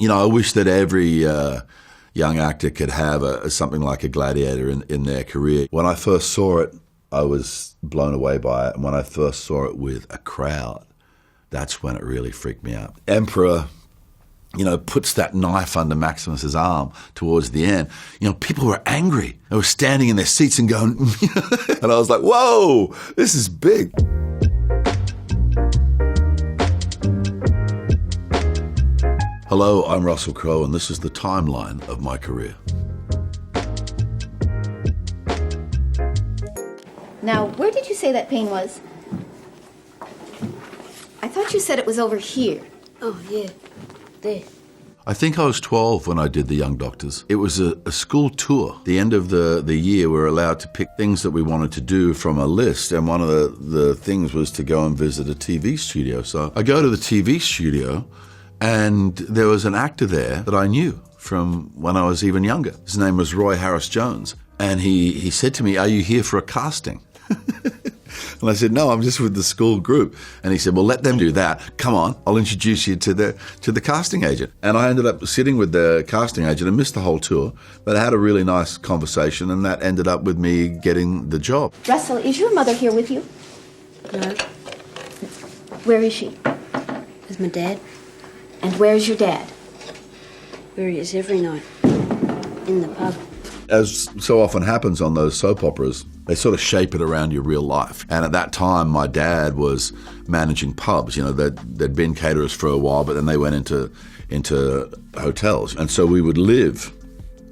You know, I wish that every young actor could have something like a Gladiator in their career. When I first saw it, I was blown away by it. And when I first saw it with a crowd, that's when it really freaked me out. Emperor, you know, puts that knife under Maximus's arm towards the end. You know, people were angry. They were standing in their seats and going, and I was like, whoa, this is big. Hello, I'm Russell Crowe, and this is the timeline of my career. Now, where did you say that pain was? I thought you said it was over here. Oh, yeah. There. I think I was 12 when I did The Young Doctors. It was a school tour. At the end of the year, we were allowed to pick things that we wanted to do from a list, and one of the things was to go and visit a TV studio. So I go to the TV studio, and there was an actor there that I knew from when I was even younger. His name was Roy Harris Jones, and he said to me, "Are you here for a casting?" And I said, "No, I'm just with the school group." And he said, "Well, let them do that. Come on, I'll introduce you to the casting agent." And I ended up sitting with the casting agent and missed the whole tour, but I had a really nice conversation, and that ended up with me getting the job. Russell, is your mother here with you? No. Where is she? With my dad. And where's your dad? Where he is every night. In the pub. As so often happens on those soap operas, they sort of shape it around your real life. And at that time, my dad was managing pubs. You know, they'd been caterers for a while, but then they went into hotels. And so we would live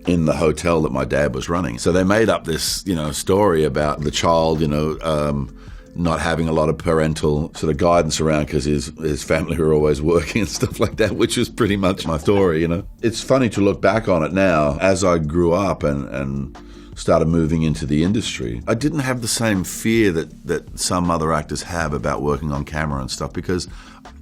in the hotel that my dad was running. So they made up this, you know, story about the child, you know, not having a lot of parental sort of guidance around because his family were always working and stuff like that, which was pretty much my story, you know. It's funny to look back on it now. As I grew up and started moving into the industry, I didn't have the same fear that some other actors have about working on camera and stuff, because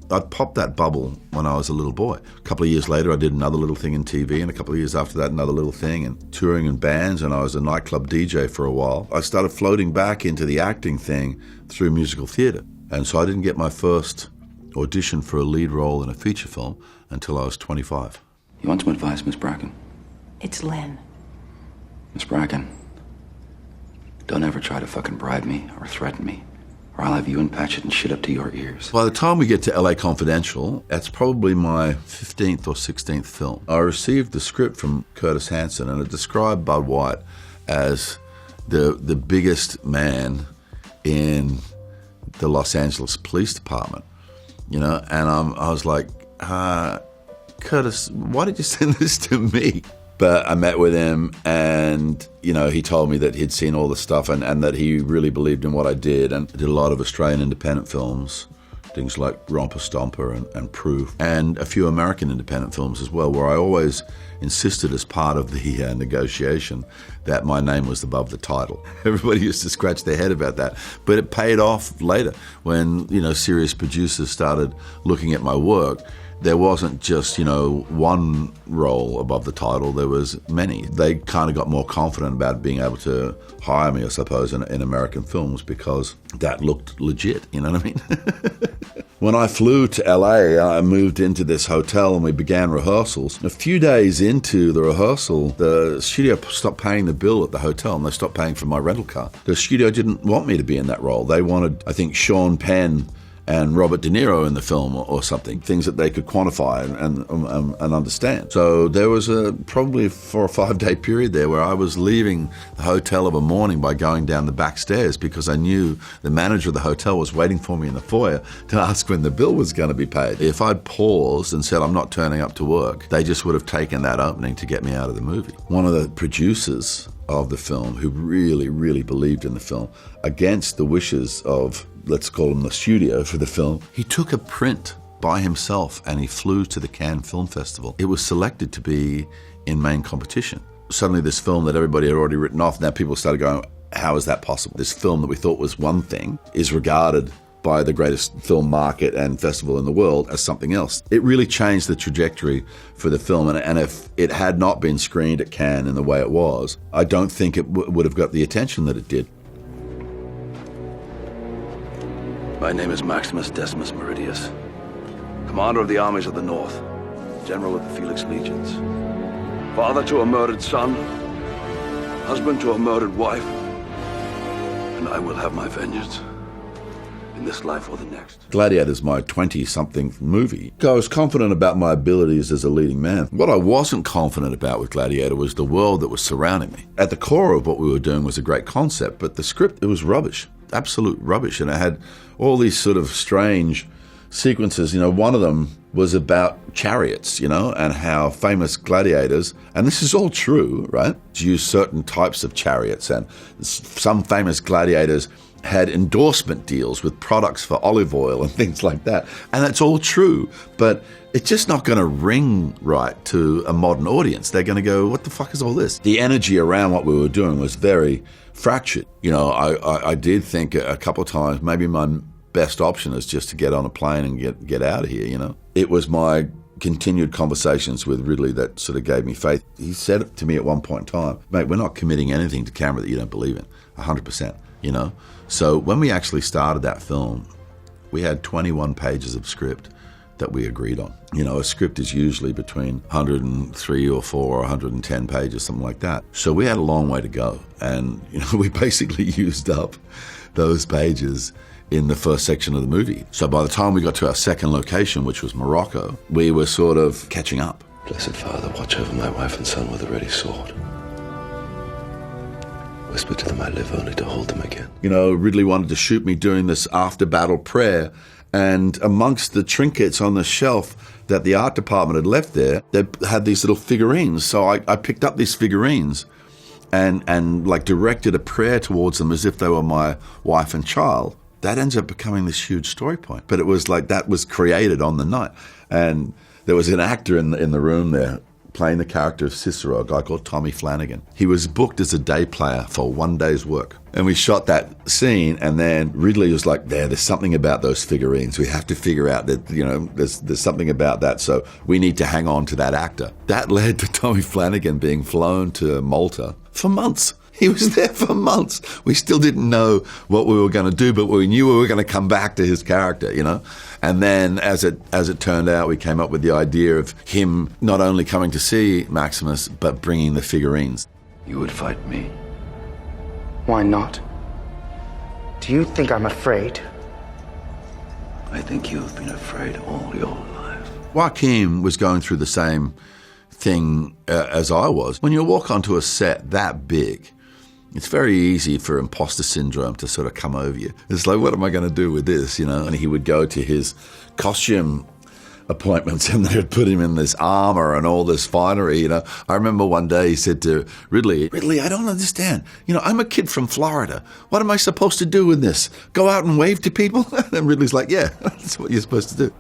I'd popped that bubble when I was a little boy. A couple of years later, I did another little thing in TV, and a couple of years after that, another little thing, and touring in bands, and I was a nightclub DJ for a while. I started floating back into the acting thing through musical theatre, and so I didn't get my first audition for a lead role in a feature film until I was 25. You want some advice, Miss Bracken? It's Len. Miss Bracken, don't ever try to fucking bribe me or threaten me, or I'll have you and Patchett and shit up to your ears. By the time we get to LA Confidential, that's probably my 15th or 16th film. I received the script from Curtis Hanson, and it described Bud White as the biggest man in the Los Angeles Police Department, you know, and I was like, Curtis, why did you send this to me? But I met with him, and, you know, he told me that he'd seen all the stuff and that he really believed in what I did, and I did a lot of Australian independent films, things like Romper Stomper and Proof, and a few American independent films as well, where I always insisted as part of the negotiation that my name was above the title. Everybody used to scratch their head about that, but it paid off later when, you know, serious producers started looking at my work. There wasn't just, you know, one role above the title, there was many. They kind of got more confident about being able to hire me, I suppose, in American films, because that looked legit, you know what I mean? When I flew to LA, I moved into this hotel and we began rehearsals. A few days into the rehearsal, the studio stopped paying the bill at the hotel, and they stopped paying for my rental car. The studio didn't want me to be in that role. They wanted, I think, Sean Penn and Robert De Niro in the film or something, things that they could quantify and understand. So there was probably a 4 or 5 day period there where I was leaving the hotel of a morning by going down the back stairs, because I knew the manager of the hotel was waiting for me in the foyer to ask when the bill was going to be paid. If I'd paused and said I'm not turning up to work, they just would have taken that opening to get me out of the movie. One of the producers of the film, who really, really believed in the film, against the wishes of, let's call him the studio for the film, he took a print by himself and he flew to the Cannes Film Festival. It was selected to be in main competition. Suddenly this film that everybody had already written off, now people started going, how is that possible? This film that we thought was one thing is regarded by the greatest film market and festival in the world as something else. It really changed the trajectory for the film, and if it had not been screened at Cannes in the way it was, I don't think it would have got the attention that it did. My name is Maximus Decimus Meridius, commander of the armies of the North. general of the Felix Legions, father to a murdered son, husband to a murdered wife, and I will have my vengeance in this life or the next. Gladiator's my 20-something movie. I was confident about my abilities as a leading man. What I wasn't confident about with Gladiator was the world that was surrounding me. At the core of what we were doing was a great concept, but the script, it was rubbish, absolute rubbish. And it had all these sort of strange sequences. You know, one of them was about chariots, you know, and how famous gladiators, and this is all true, right, use certain types of chariots. And some famous gladiators had endorsement deals with products for olive oil and things like that. And that's all true, but it's just not going to ring right to a modern audience. They're going to go, what the fuck is all this? The energy around what we were doing was very fractured. You know, I did think a couple of times, maybe my best option is just to get on a plane and get out of here, you know. It was my continued conversations with Ridley that sort of gave me faith. He said to me at one point in time, mate, we're not committing anything to camera that you don't believe in, 100%, you know. So when we actually started that film, we had 21 pages of script that we agreed on. You know, a script is usually between 103 or 4 or 110 pages, something like that. So we had a long way to go. And, you know, we basically used up those pages in the first section of the movie. So by the time we got to our second location, which was Morocco, we were sort of catching up. Blessed Father, watch over my wife and son with a ready sword. Whisper to them I live only to hold them again. You know, Ridley wanted to shoot me doing this after-battle prayer, and amongst the trinkets on the shelf that the art department had left there, they had these little figurines. So I picked up these figurines and like directed a prayer towards them as if they were my wife and child. That ends up becoming this huge story point. But it was like that was created on the night. And there was an actor in the room there playing the character of Cicero, a guy called Tommy Flanagan. He was booked as a day player for one day's work. And we shot that scene, and then Ridley was like, there's something about those figurines. We have to figure out that, you know, there's something about that, so we need to hang on to that actor. That led to Tommy Flanagan being flown to Malta for months. He was there for months. We still didn't know what we were going to do, but we knew we were going to come back to his character, you know. And then as it turned out, we came up with the idea of him not only coming to see Maximus, but bringing the figurines. You would fight me? Why not? Do you think I'm afraid? I think you've been afraid all your life. Joaquin was going through the same thing as I was. When you walk onto a set that big, it's very easy for imposter syndrome to sort of come over you. It's like, what am I going to do with this, you know? And he would go to his costume appointments and they would put him in this armor and all this finery, you know. I remember one day he said to Ridley, I don't understand. You know, I'm a kid from Florida. What am I supposed to do with this? Go out and wave to people? And Ridley's like, yeah, that's what you're supposed to do.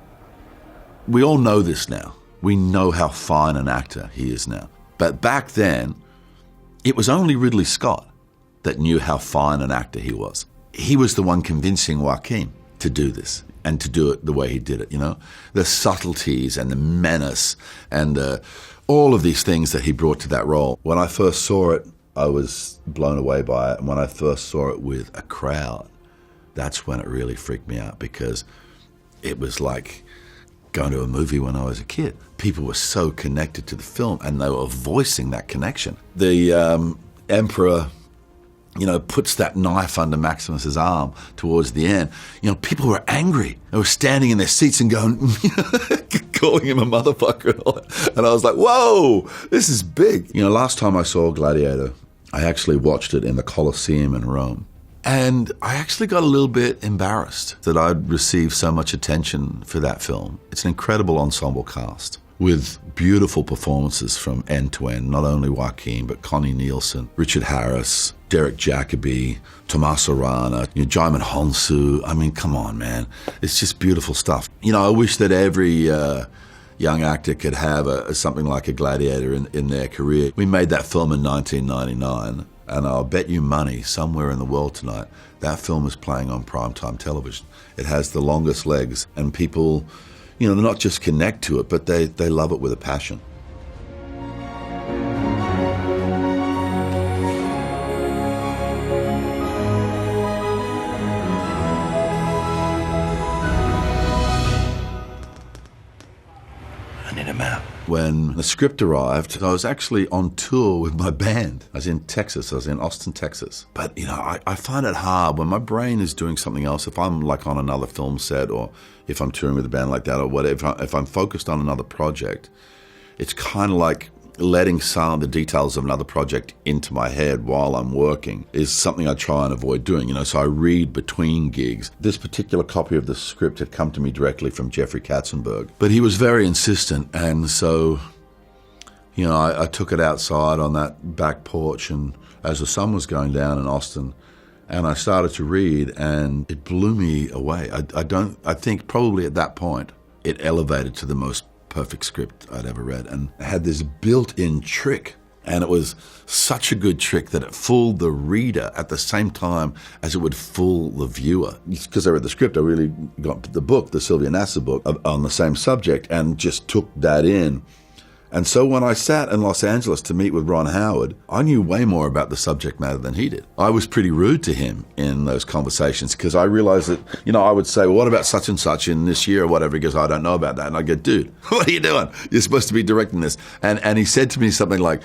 We all know this now. We know how fine an actor he is now. But back then, it was only Ridley Scott that knew how fine an actor he was. He was the one convincing Joaquin to do this and to do it the way he did it, you know? The subtleties and the menace and all of these things that he brought to that role. When I first saw it, I was blown away by it. And when I first saw it with a crowd, that's when it really freaked me out, because it was like going to a movie when I was a kid. People were so connected to the film and they were voicing that connection. The Emperor, you know, puts that knife under Maximus's arm towards the end. You know, people were angry. They were standing in their seats and going, calling him a motherfucker and all that. And I was like, whoa, this is big. You know, last time I saw Gladiator, I actually watched it in the Colosseum in Rome. And I actually got a little bit embarrassed that I'd received so much attention for that film. It's an incredible ensemble cast with beautiful performances from end to end, not only Joaquin, but Connie Nielsen, Richard Harris, Derek Jacobi, Tommaso Rana, you know, Jaimin Honsu. I mean, come on, man. It's just beautiful stuff. You know, I wish that every young actor could have something like a Gladiator in their career. We made that film in 1999, and I'll bet you money somewhere in the world tonight, that film is playing on primetime television. It has the longest legs, and people, you know, they not just connect to it, but they love it with a passion. I need a map. when the script arrived, I was actually on tour with my band. I was in Texas. I was in Austin, Texas. But, I find it hard when my brain is doing something else. If I'm like on another film set or if I'm touring with a band like that or whatever, if I'm focused on another project, it's kind of like letting some of the details of another project into my head while I'm working is something I try and avoid doing, so I read between gigs. This particular copy of the script had come to me directly from Jeffrey Katzenberg, but he was very insistent, and so, I took it outside on that back porch, and as the sun was going down in Austin, and I started to read, and it blew me away. I think probably at that point, it elevated to the most perfect script I'd ever read, and had this built-in trick, and it was such a good trick that it fooled the reader at the same time as it would fool the viewer. Because I read the script, I really got the book, the Sylvia Nasser book, on the same subject, and just took that in. And so when I sat in Los Angeles to meet with Ron Howard, I knew way more about the subject matter than he did. I was pretty rude to him in those conversations because I realized that, I would say, well, what about such and such in this year or whatever? He goes, I don't know about that. And I go, dude, what are you doing? You're supposed to be directing this. And he said to me something like,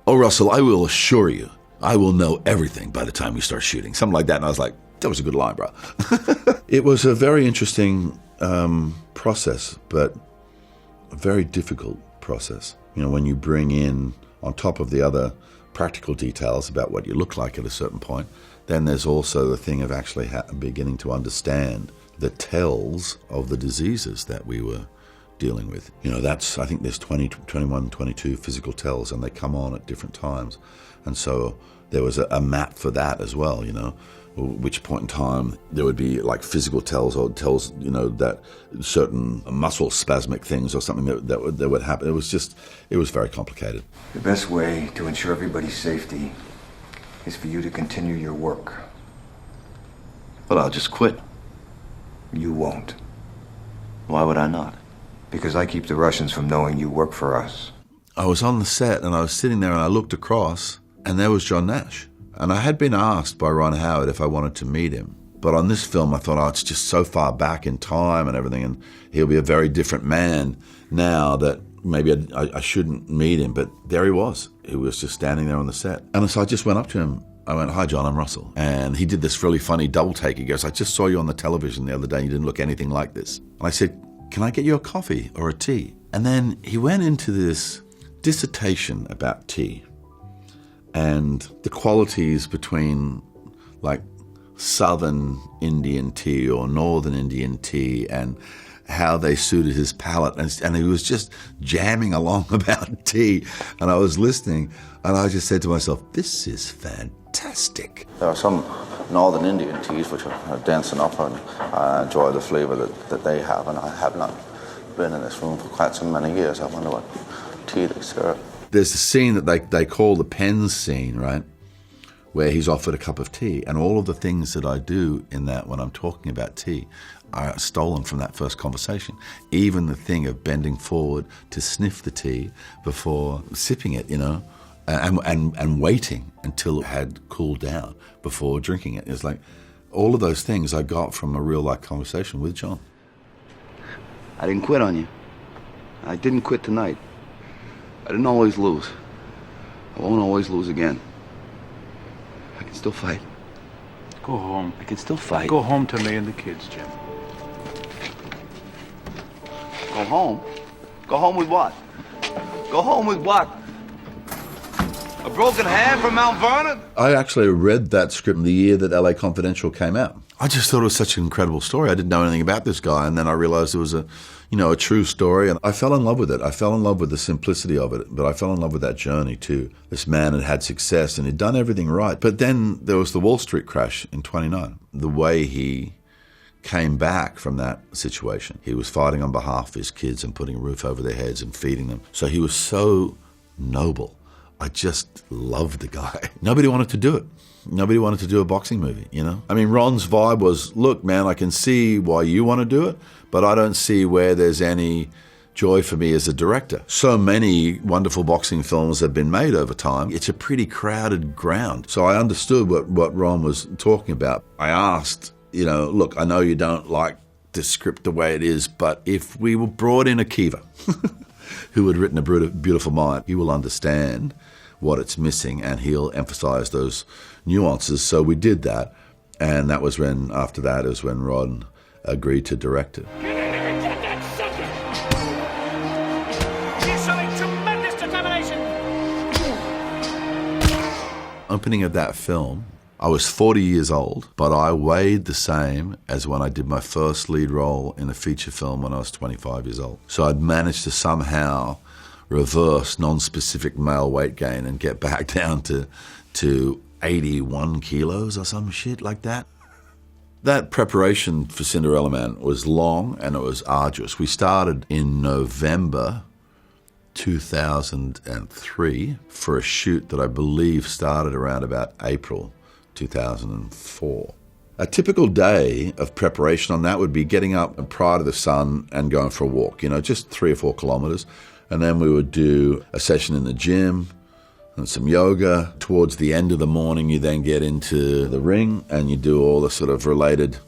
oh, Russell, I will assure you, I will know everything by the time we start shooting. Something like that. And I was like, that was a good line, bro. It was a very interesting process, but a very difficult process. When you bring in, on top of the other practical details about what you look like at a certain point, then there's also the thing of actually beginning to understand the tells of the diseases that we were dealing with. I think there's 20, 21, 22 physical tells, and they come on at different times. And so there was a map for that as well, which point in time there would be like physical tells or tells, that certain muscle spasmic things or something that would happen. It was very complicated. The best way to ensure everybody's safety is for you to continue your work. But I'll just quit. You won't. Why would I not? Because I keep the Russians from knowing you work for us. I was on the set and I was sitting there and I looked across and there was John Nash. And I had been asked by Ron Howard if I wanted to meet him. But on this film, I thought, it's just so far back in time and everything, and he'll be a very different man now that maybe I shouldn't meet him. But there he was. He was just standing there on the set. And so I just went up to him. I went, hi, John, I'm Russell. And he did this really funny double take. He goes, I just saw you on the television the other day. You didn't look anything like this. And I said, can I get you a coffee or a tea? And then he went into this dissertation about tea and the qualities between like Southern Indian tea or Northern Indian tea and how they suited his palate. And he was just jamming along about tea. And I was listening and I just said to myself, this is fantastic. There are some Northern Indian teas which are dense enough, and I enjoy the flavor that they have. And I have not been in this room for quite so many years. I wonder what tea they serve. There's a scene that they call the Pens scene, right? Where he's offered a cup of tea. And all of the things that I do in that when I'm talking about tea are stolen from that first conversation. Even the thing of bending forward to sniff the tea before sipping it, and waiting until it had cooled down before drinking it. It's like all of those things I got from a real life conversation with John. I didn't quit on you. I didn't quit tonight. I didn't always lose. I won't always lose again. I can still fight. Go home. I can still fight. Go home to me and the kids, Jim. Go home? Go home with what? Go home with what? A broken hand from Mount Vernon? I actually read that script in the year that LA Confidential came out. I just thought it was such an incredible story. I didn't know anything about this guy, and then I realized it was a true story, and I fell in love with it. I fell in love with the simplicity of it, but I fell in love with that journey too. This man had success and he'd done everything right. But then there was the Wall Street crash in 29. The way he came back from that situation. He was fighting on behalf of his kids and putting a roof over their heads and feeding them. So he was so noble. I just loved the guy. Nobody wanted to do it. Nobody wanted to do a boxing movie, I mean, Ron's vibe was, look, man, I can see why you want to do it, but I don't see where there's any joy for me as a director. So many wonderful boxing films have been made over time. It's a pretty crowded ground. So I understood what Ron was talking about. I asked, look, I know you don't like the script the way it is, but if we were brought in Akiva who had written A Beautiful Mind, he will understand what it's missing and he'll emphasize those nuances. So we did that, and that was when, after that, is when Ron agreed to direct it. He's showing tremendous determination. Opening of that film, I was 40 years old, but I weighed the same as when I did my first lead role in a feature film when I was 25 years old. So I'd managed to somehow reverse non-specific male weight gain and get back down to 81 kilos or some shit like that. That preparation for Cinderella Man was long and it was arduous. We started in November 2003 for a shoot that I believe started around about April 2004. A typical day of preparation on that would be getting up prior to the sun and going for a walk, just 3 or 4 kilometers. And then we would do a session in the gym and some yoga. Towards the end of the morning, you then get into the ring and you do all the sort of related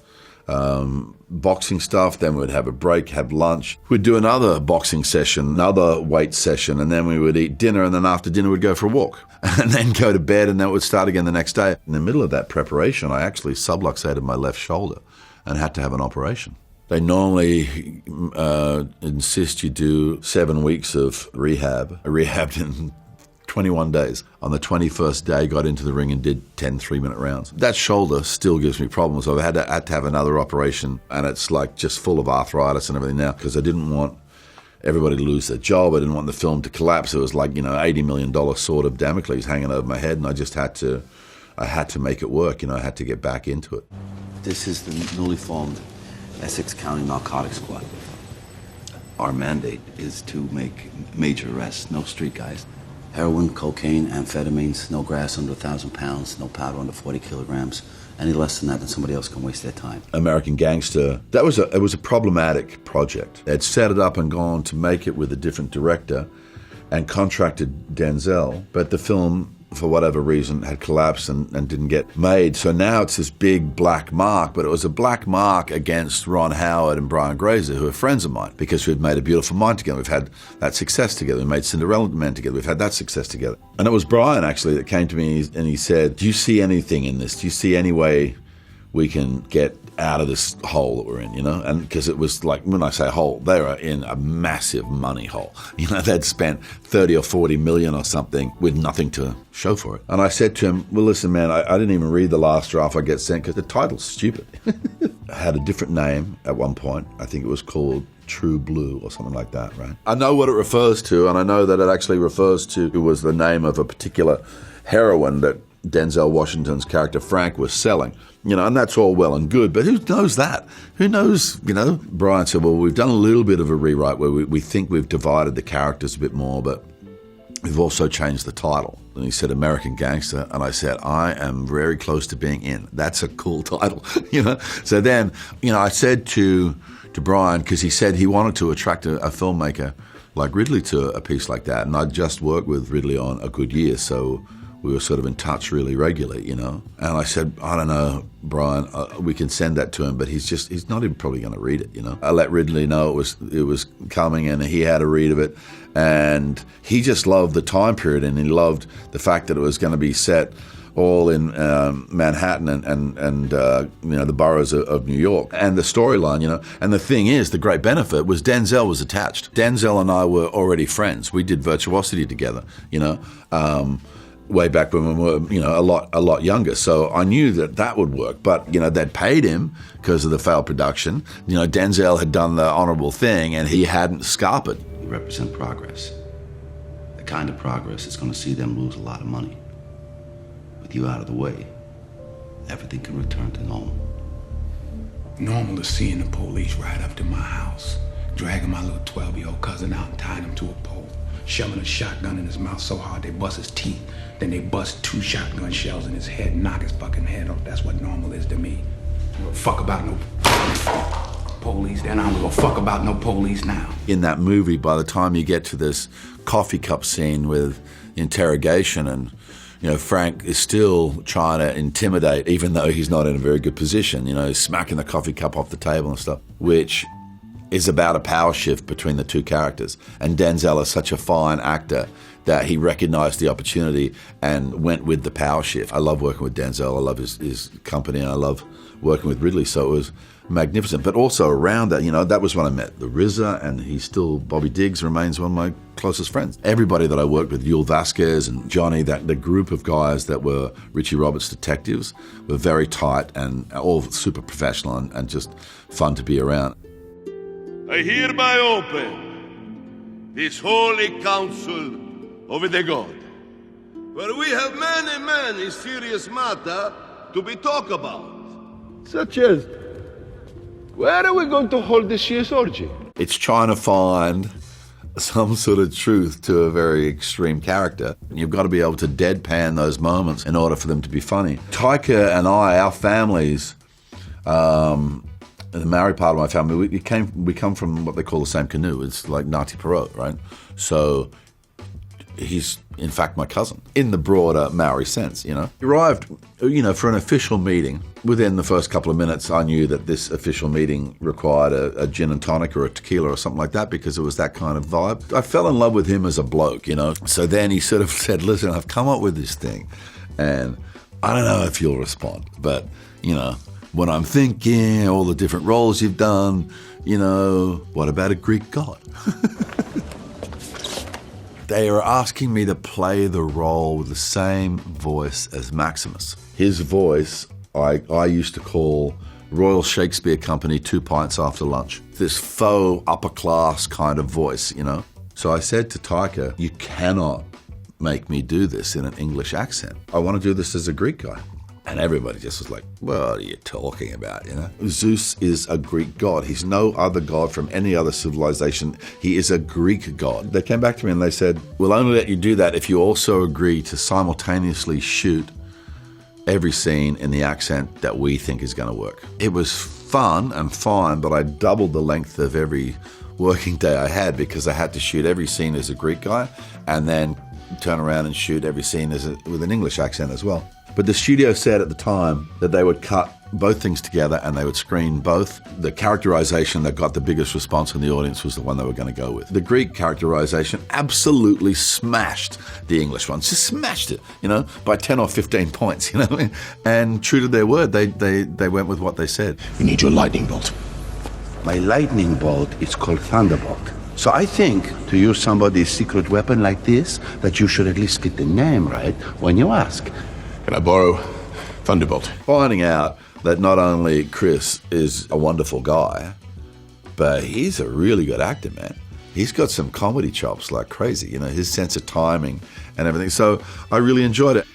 boxing stuff. Then we'd have a break, have lunch. We'd do another boxing session, another weight session, and then we would eat dinner, and then after dinner we'd go for a walk. And then go to bed, and then it would start again the next day. In the middle of that preparation, I actually subluxated my left shoulder and had to have an operation. They normally insist you do 7 weeks of rehab. I rehabbed in 21 days. On the 21st day, got into the ring and did 10 3-minute rounds. That shoulder still gives me problems. I've had to have another operation, and it's like just full of arthritis and everything now, because I didn't want everybody to lose their job. I didn't want the film to collapse. It was like, $80 million sword of Damocles hanging over my head, and I just had to make it work. I had to get back into it. This is the newly formed Essex County Narcotics Squad. Our mandate is to make major arrests, no street guys. Heroin, cocaine, amphetamines, no grass under 1,000 pounds, no powder under 40 kilograms. Any less than that, then somebody else can waste their time. American Gangster, it was a problematic project. They'd set it up and gone to make it with a different director and contracted Denzel, but the film, for whatever reason, had collapsed and didn't get made. So now it's this big black mark, but it was a black mark against Ron Howard and Brian Grazer, who are friends of mine, because we'd made A Beautiful Mind together. We've had that success together. We made Cinderella Man together. We've had that success together. And it was Brian, actually, that came to me and he said, do you see anything in this? Do you see any way we can get out of this hole that we're in, And because it was like, when I say hole, they were in a massive money hole. They'd spent 30 or 40 million or something with nothing to show for it. And I said to him, well, listen, man, I didn't even read the last draft I get sent because the title's stupid. I had a different name at one point. I think it was called True Blue or something like that, right? I know what it refers to, and I know that it actually refers to, it was the name of a particular heroine that Denzel Washington's character Frank was selling. And that's all well and good, but who knows that? Who knows, Brian said, well, we've done a little bit of a rewrite where we think we've divided the characters a bit more, but we've also changed the title. And he said, American Gangster, and I said, I am very close to being in. That's a cool title, So then, I said to Brian, because he said he wanted to attract a filmmaker like Ridley to a piece like that, and I'd just worked with Ridley on A Good Year, so we were sort of in touch really regularly, And I said, I don't know, Brian, we can send that to him, but he's not even probably going to read it, I let Ridley know it was coming, and he had a read of it, and he just loved the time period, and he loved the fact that it was going to be set all in Manhattan and the boroughs of New York, and the storyline, And the thing is, the great benefit was Denzel was attached. Denzel and I were already friends. We did Virtuosity together, way back when we were, a lot younger. So I knew that would work. But, they'd paid him because of the failed production. Denzel had done the honorable thing and he hadn't scarpered. You represent progress. The kind of progress that's going to see them lose a lot of money. With you out of the way, everything can return to normal. Normal is seeing the police ride up to my house, dragging my little 12-year-old cousin out and tying him to a pole, shoving a shotgun in his mouth so hard they bust his teeth. Then they bust 2 shotgun shells in his head and knock his fucking head off. That's what normal is to me. I don't give a fuck about no police then. I don't give a fuck about no police now. In that movie, by the time you get to this coffee cup scene with interrogation and Frank is still trying to intimidate, even though he's not in a very good position, smacking the coffee cup off the table and stuff, which is about a power shift between the two characters. And Denzel is such a fine actor that he recognized the opportunity and went with the power shift. I love working with Denzel. I love his company, and I love working with Ridley. So it was magnificent. But also around that, that was when I met the RZA, and Bobby Diggs remains one of my closest friends. Everybody that I worked with, Yul Vasquez and Johnny, the group of guys that were Richie Roberts detectives were very tight and all super professional and just fun to be around. I hereby open this holy council of the God, where we have many serious matter to be talked about, such as where are we going to hold this year's orgy? It's trying to find some sort of truth to a very extreme character. You've got to be able to deadpan those moments in order for them to be funny. Taika and I, our families, the married part of my family, we come from what they call the same canoe. It's like Nati Perot, right? So he's, in fact, my cousin, in the broader Maori sense, He arrived, for an official meeting. Within the first couple of minutes, I knew that this official meeting required a gin and tonic or a tequila or something like that, because it was that kind of vibe. I fell in love with him as a bloke, So then he sort of said, listen, I've come up with this thing, and I don't know if you'll respond, but, when I'm thinking all the different roles you've done, what about a Greek god? They are asking me to play the role with the same voice as Maximus. His voice, I used to call Royal Shakespeare Company 2 pints after lunch. This faux upper class kind of voice, So I said to Taika, you cannot make me do this in an English accent. I want to do this as a Greek guy. And everybody just was like, what are you talking about, Zeus is a Greek god. He's no other god from any other civilization. He is a Greek god. They came back to me and they said, we'll only let you do that if you also agree to simultaneously shoot every scene in the accent that we think is going to work. It was fun and fine, but I doubled the length of every working day I had, because I had to shoot every scene as a Greek guy and then turn around and shoot every scene with an English accent as well. But the studio said at the time that they would cut both things together and they would screen both. The characterization that got the biggest response from the audience was the one they were going to go with. The Greek characterization absolutely smashed the English one. Just smashed it, by 10 or 15 points, And true to their word, they went with what they said. We need your lightning bolt. My lightning bolt is called Thunderbolt. So I think, to use somebody's secret weapon like this, that you should at least get the name right when you ask. Can I borrow Thunderbolt? Finding out that not only Chris is a wonderful guy, but he's a really good actor, man. He's got some comedy chops like crazy, his sense of timing and everything. So I really enjoyed it.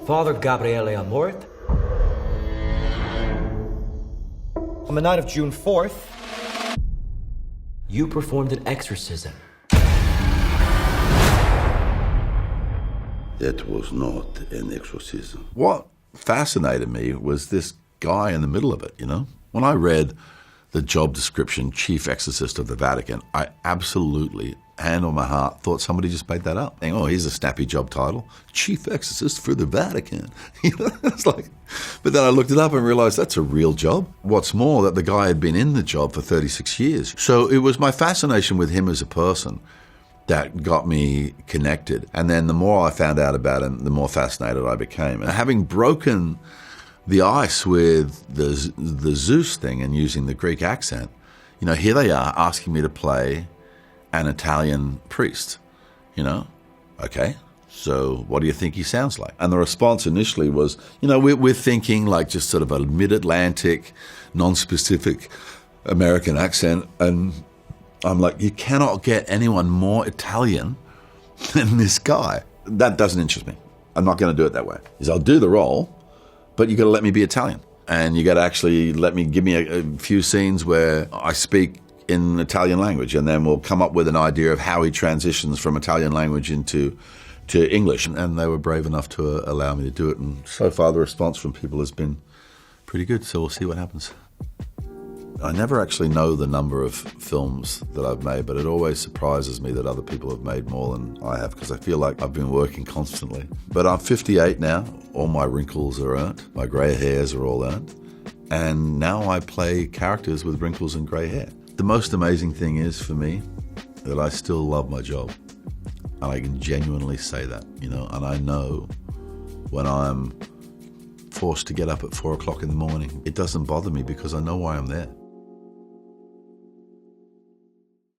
Father Gabriele Amort. On the night of June 4th, you performed an exorcism. That was not an exorcism. What fascinated me was this guy in the middle of it, When I read the job description, Chief Exorcist of the Vatican, I absolutely, hand on my heart, thought somebody just made that up. Thinking, here's a snappy job title, Chief Exorcist for the Vatican. It's like, but then I looked it up and realized that's a real job. What's more, that the guy had been in the job for 36 years. So it was my fascination with him as a person that got me connected. And then the more I found out about him, the more fascinated I became. And having broken the ice with the Zeus thing and using the Greek accent, here they are asking me to play an Italian priest, Okay, so what do you think he sounds like? And the response initially was, we're thinking like just sort of a mid-Atlantic, non-specific American accent. And I'm like, you cannot get anyone more Italian than this guy. That doesn't interest me. I'm not going to do it that way. I'll do the role, but you got to let me be Italian. And you got to actually give me a few scenes where I speak in Italian language, and then we'll come up with an idea of how he transitions from Italian language to English. And they were brave enough to allow me to do it. And so far the response from people has been pretty good, so we'll see what happens. I never actually know the number of films that I've made, but it always surprises me that other people have made more than I have, because I feel like I've been working constantly. But I'm 58 now. All my wrinkles are earned. My grey hairs are all earned. And now I play characters with wrinkles and gray hair. The most amazing thing is for me that I still love my job. And I can genuinely say that, you know, and I know when I'm forced to get up at 4 o'clock in the morning, it doesn't bother me because I know why I'm there.